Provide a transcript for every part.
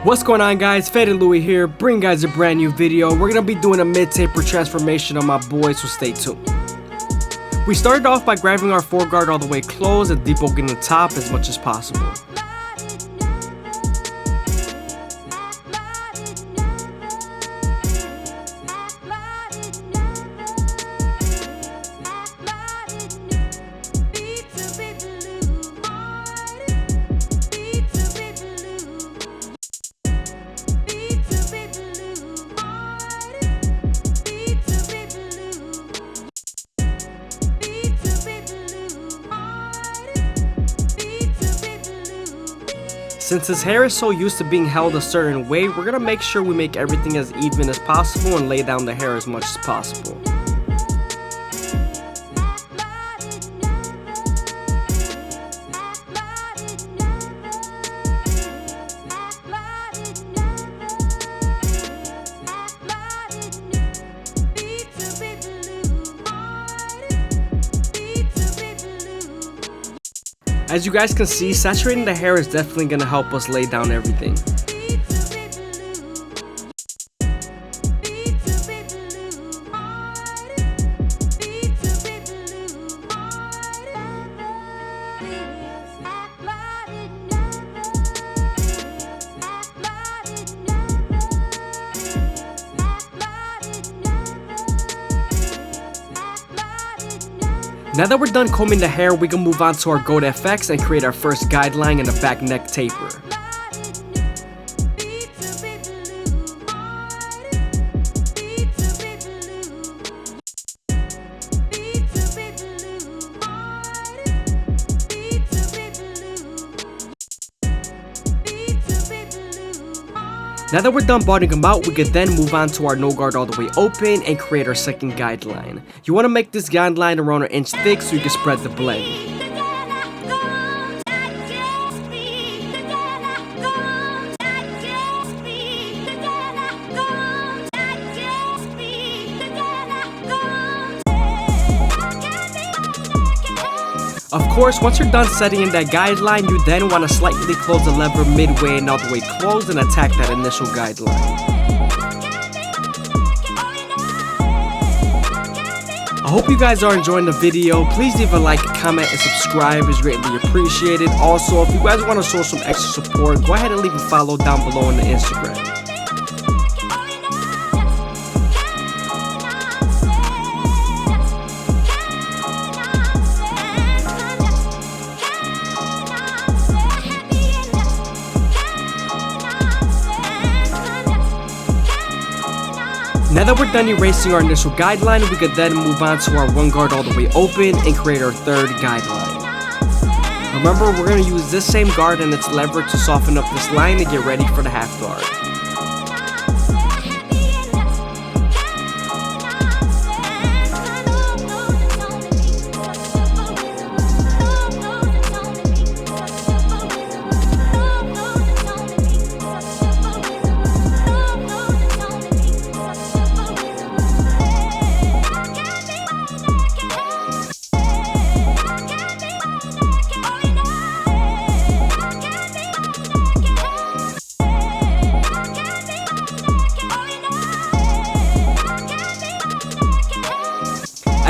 What's going on, guys? FadeitLuie here, bringing guys a brand new video. We're gonna be doing a mid-taper transformation on my boy, so stay tuned. We started off by grabbing our foreguard all the way closed and debulking the top as much as possible. Since his hair is so used to being held a certain way, we're gonna make sure we make everything as even as possible and lay down the hair as much as possible. As you guys can see, saturating the hair is definitely going to help us lay down everything. Now that we're done combing the hair, we can move on to our goat FX and create our first guideline and a back neck taper. Now that we're done bottoming them out, we could then move on to our no guard all the way open and create our second guideline. You want to make this guideline around an inch thick so you can spread the blend. Of course, once you're done setting in that guideline, you then want to slightly close the lever midway and all the way closed and attack that initial guideline. I hope you guys are enjoying the video. Please leave a like, comment, and subscribe is greatly appreciated. Also, if you guys want to show some extra support, go ahead and leave a follow down below on the Instagram. Now that we're done erasing our initial guideline, we could then move on to our one guard all the way open and create our third guideline. Remember, we're going to use this same guard and its lever to soften up this line and get ready for the half guard.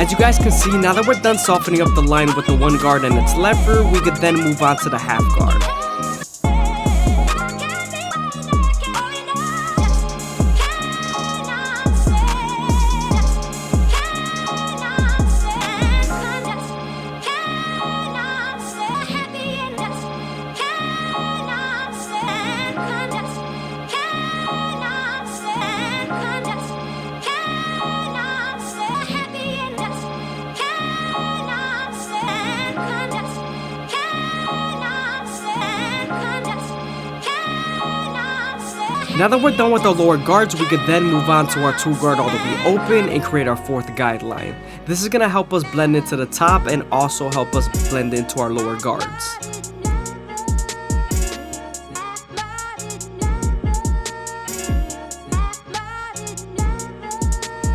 As you guys can see, now that we're done softening up the line with the one guard and its lever, we could then move on to the half guard. Now that we're done with our lower guards, we could then move on to our two guard all the way open and create our fourth guideline. This is going to help us blend into the top and also help us blend into our lower guards.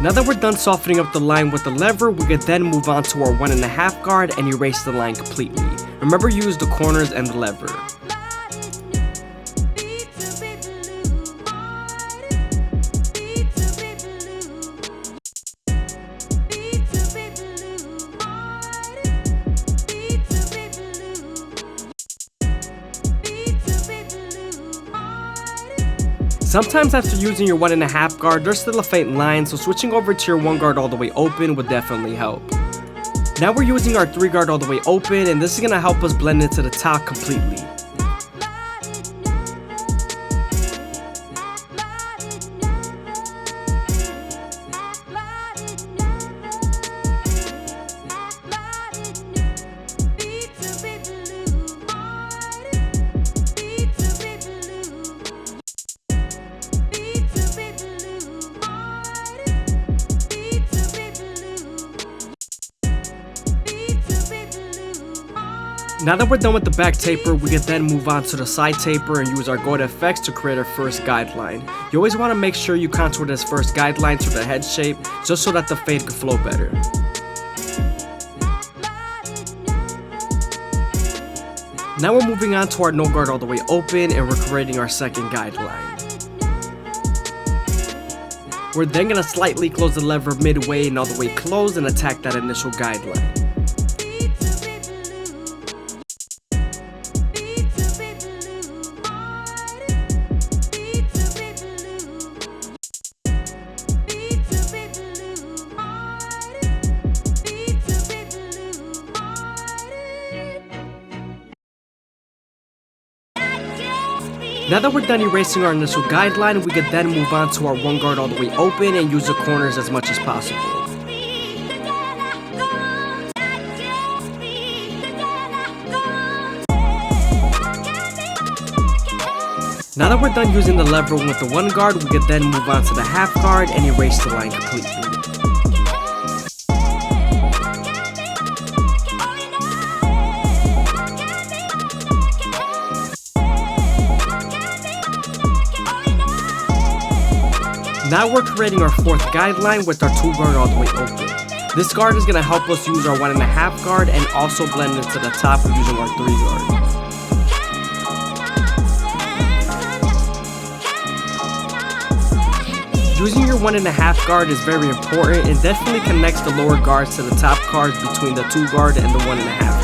Now that we're done softening up the line with the lever, we could then move on to our 1.5 guard and erase the line completely. Remember, use the corners and the lever. Sometimes after using your 1.5 guard, there's still a faint line, so switching over to your 1 guard all the way open would definitely help. Now we're using our 3 guard all the way open, and this is going to help us blend into the top completely. Now that we're done with the back taper, we can then move on to the side taper and use our gold FX to create our first guideline. You always want to make sure you contour this first guideline to the head shape, just so that the fade can flow better. Now we're moving on to our no guard all the way open, and we're creating our second guideline. We're then going to slightly close the lever midway and all the way closed and attack that initial guideline. Now that we're done erasing our initial guideline, we could then move on to our 1 guard all the way open and use the corners as much as possible. Now that we're done using the lever with the 1 guard, we could then move on to the half guard and erase the line completely. Now we're creating our fourth guideline with our 2 guard all the way open. This guard is going to help us use our 1.5 guard and also blend into the top using our 3 guard. Using your 1.5 guard is very important and definitely connects the lower guards to the top guards between the 2 guard and the 1.5 guard.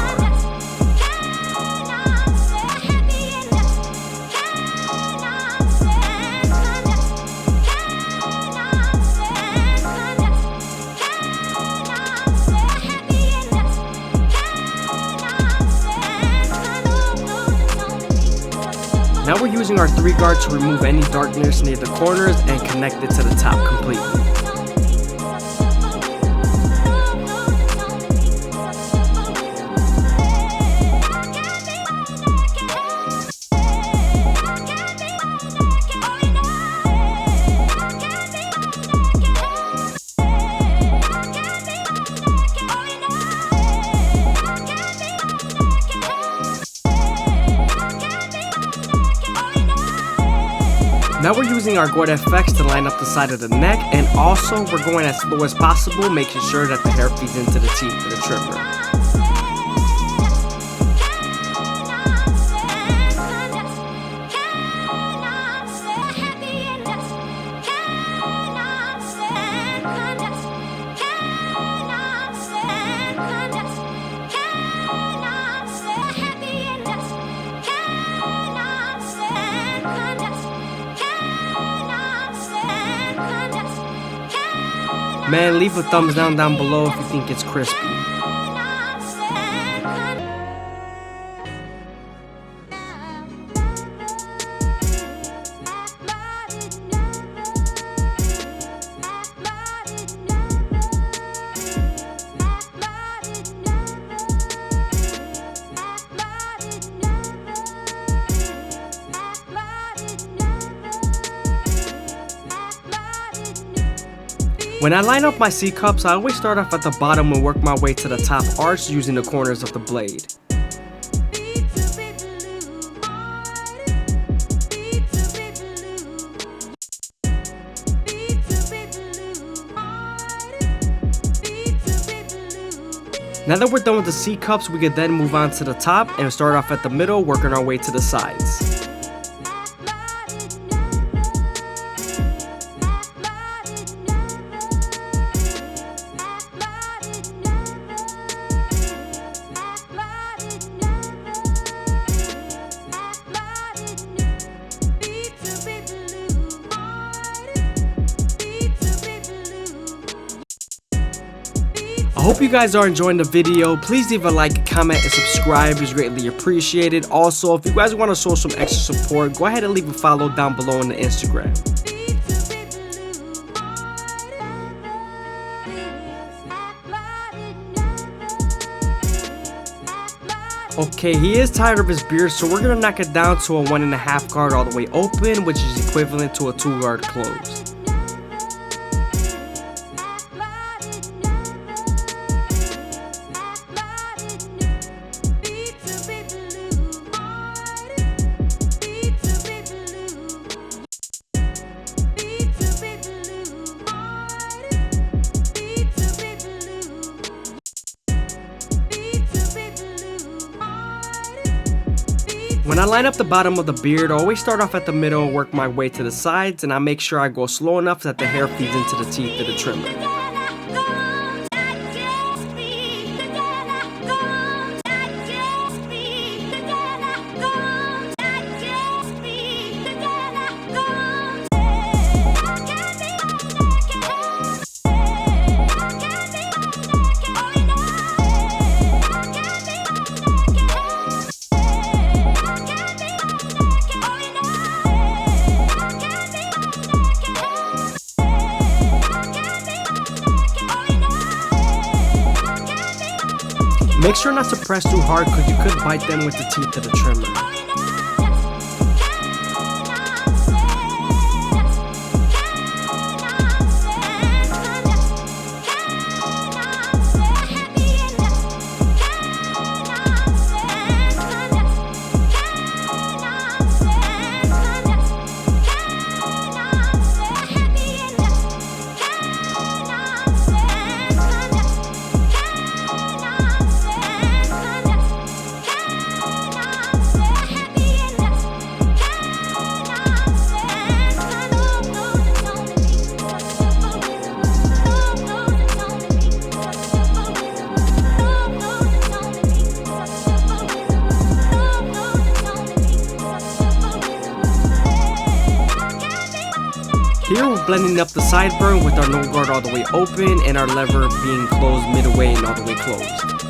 Now we're using our 3 guard to remove any darkness near the corners and connect it to the top completely. Now we're using our gold FX to line up the side of the neck, and also we're going as low as possible, making sure that the hair feeds into the teeth for the trimmer. Man, leave a thumbs down below if you think it's crispy. When I line up my C-cups, I always start off at the bottom and work my way to the top arch using the corners of the blade. Now that we're done with the C-cups, we can then move on to the top and start off at the middle, working our way to the sides. hope you guys are enjoying the video. Please leave a like, comment, and subscribe is greatly appreciated. Also, if you guys want to show some extra support, go ahead and leave a follow down below on the Instagram. Okay, he is tired of his beard, so we're gonna knock it down to a 1.5 guard all the way open, which is equivalent to a 2 guard closed. When I line up the bottom of the beard, I always start off at the middle and work my way to the sides, and I make sure I go slow enough that the hair feeds into the teeth of the trimmer. Make sure not to press too hard because you could bite them with the teeth of the trimmer. Here we're blending up the sideburn with our no guard all the way open and our lever being closed midway and all the way closed.